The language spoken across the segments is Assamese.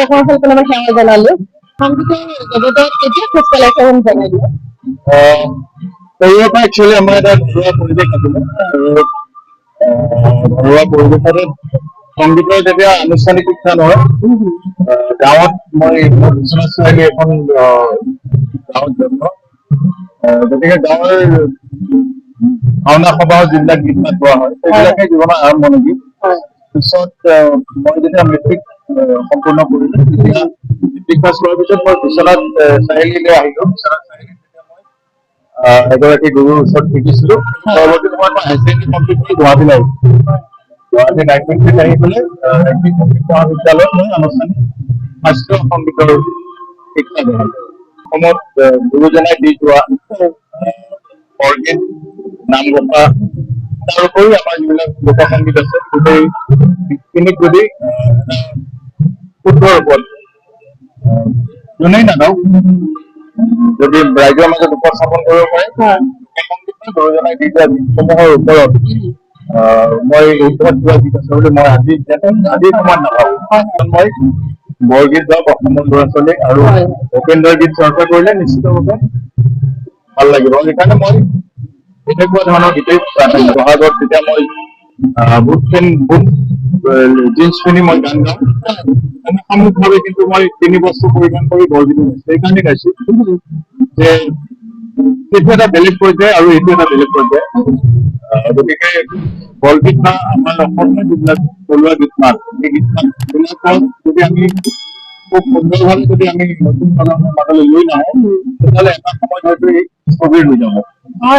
এখন সেৱা জনালো সংগীতৰ জগতত কেতিয়া খোজ পেলাইছে বুলি জনাই দিব। সৰুৰে পৰা একচুৱেলি আমাৰ এটা ঘৰুৱা পৰিৱেশ আছিলে আৰু ঘৰুৱা পৰিৱেশতে সংগীতৰ যেতিয়া আনুষ্ঠানিক শিক্ষা নহয় গাঁৱত মই বিশ্বনাথ চাৰিআলি এখন গাঁৱত জন্ম গতিকে গাঁৱৰ ভাওনা সবাহত যিবিলাক গীত মাত গোৱা হয় সেইবিলাকে জীৱনৰ আৰম্ভণি পিছত মই যেতিয়া মেট্ৰিক সম্পূৰ্ণ কৰিলো তেতিয়া মেট্ৰিক পাছ কৰাৰ পিছত মই বিশ্বনাথ চাৰিআলিলৈ আহিলো। বিশ্বনাথ চাৰিআলিত এগৰাকী গুৰুৰ ওচৰত শিকিছিলো। পৰৱৰ্তী সময়ত মই হাই ছেকেণ্ডেৰী কমপ্লিট কৰি গুৱাহাটীলৈ আহিলো। গুৱাহাটী নাইনটিত আহি পেলাই সংগীত মহাবিদ্যালয়ত মই আনুষ্ঠানিক শাস্ত্ৰীয় সংগীতৰ শিক্ষা গ্ৰহণ কৰিলো। অসমত গুৰুজনাই দি যোৱা বৰগীত নামঘোষা তাৰ উপৰিও আমাৰ যিবিলাক লোকসংগীত আছে গোটেই তিনিক যদি শুদ্ধ ৰূপত যোনেই নাগাওক যদি ৰাইজৰ মাজত উপস্থাপন কৰিব পাৰে সংগীত গুৰুজনাই দি যোৱা গীতসমূহৰ ওপৰত মই ওপৰত যোৱা গীত আছে বুলি মই আজিৰ সময়ত নাভাবো। মই বৰগীত গাওক অসমৰ ল'ৰা ছোৱালীক আৰু উপেন্দ্ৰ গীত চৰ্চা কৰিলে নিশ্চিতভাৱে ভাল লাগিব। সেইকাৰণে মই এনেকুৱা ধৰণৰ গীতেই বহাগত যেতিয়া মই বুট জিন্স পিন্ধি মই গান গাওঁ সামূহিকভাৱে কিন্তু মই 3 বস্তু পৰিধান কৰি বৰগীত গাইছো। সেইকাৰণে গাইছো যে সেইটো এটা বেলেগ পৰ্যায় আৰু এইটো এটা বেলেগ পৰ্যায়। গতিকে বৰগীত বা আমাৰ অসমীয়া যিবিলাক থলুৱা গীত মাত সেই গীত মাত বিলাকক যদি আমি খুব সুন্দৰভাৱে যদি আমি নতুন প্ৰজন্মৰ মাজলৈ লৈ নাহো তেতিয়াহ'লে এটা সময়ত হয়তো এই স্থবিৰ হৈ যাব।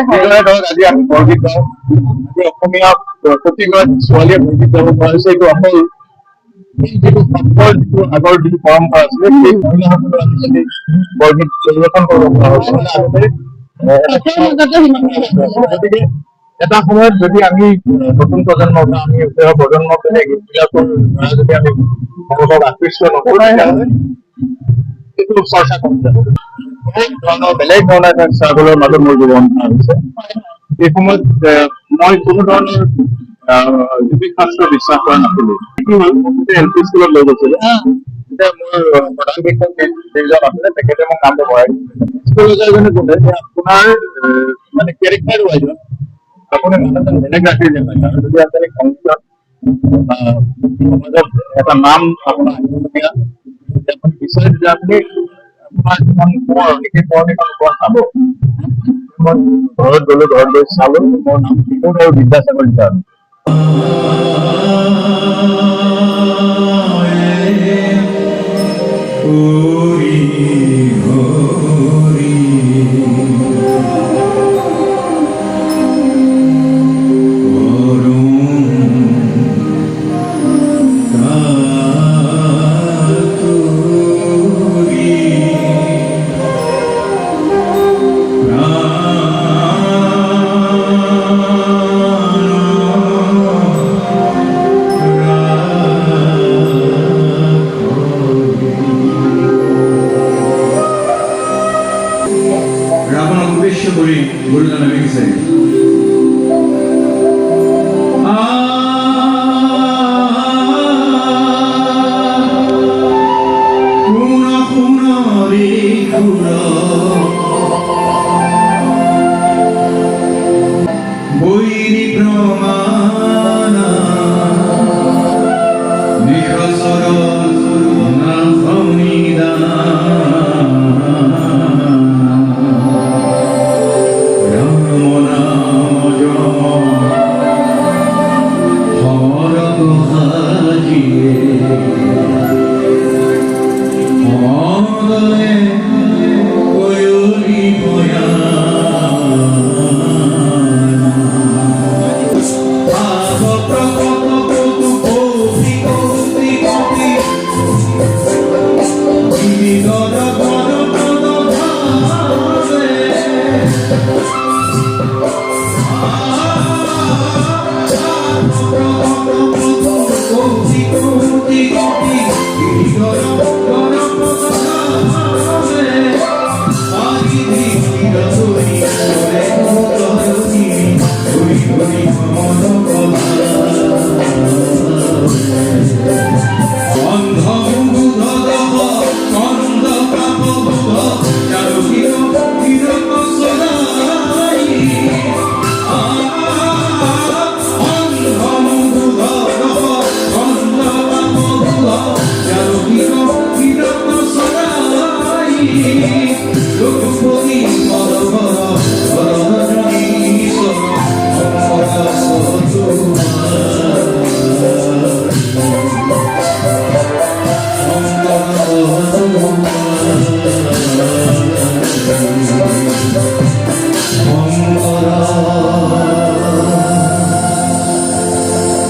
সেইদৰে ধৰক আজি আমি বৰগীত গাওঁ, আজি অসমীয়া প্ৰতিগৰাকী ছোৱালীয়ে বৰগীত গাব পৰা হৈছে। এইটো অকল যিটো সত্ৰৰ যিটো আগৰ যিটো পৰম্পৰা আছিলে সেই মহিলাসকলে আজিকালি বৰগীত পৰিৱেশন কৰিব পৰা হৈছে। গতিকে এটা সময়ত যদি আমি নতুন প্ৰজন্ম বা আমি প্ৰজন্মক যদি গীতবিলাকৰ যদি আমি তেওঁলোকক আকৃষ্ট নকৰো তেতিয়াহ'লে এইটো চৰ্চা কমি যাব। বেলেগ ধৰণৰ এটা ষ্ট্ৰাগলৰ মাজত মোৰ জীৱন হৈছে। এই সময়ত মই কোনো ধৰণৰ জ্যোতিষ শাস্ত্ৰ বিশ্বাস কৰা নাছিলো। এল পি স্কুলত লৈ গৈছিলে তেতিয়া মোৰ প্ৰধান শিক্ষক যিজন আছিলে তেখেতে মোক কামটো কৰাই স্কুললৈ ক'লে যে আপোনাৰ মানে কেৰেক্টাৰ ৱাইজত আপুনি মানুহজন বেলেগ ৰাখিলে নহয় আৰু যদি আপুনি সংগীতত সমাজত এটা নাম আপোনাৰ আহিবলগীয়া আপুনি বিচাৰে যে আপুনি আপোনাৰ যিখন কোঁৱৰ সেই কোঁৱৰকেইখন কোঁৱৰ চাব। মই ঘৰত গ'লো, ঘৰত গৈ চালো মোৰ নাম বিনোদ আৰু বিদ্যাসাগৰ লিখা আছে। গুৰুজনে লিখিছে বৈৰি প্ৰমাণ নিখসৰ প্ৰকট কৌতুক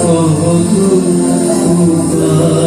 बहुत ऊपर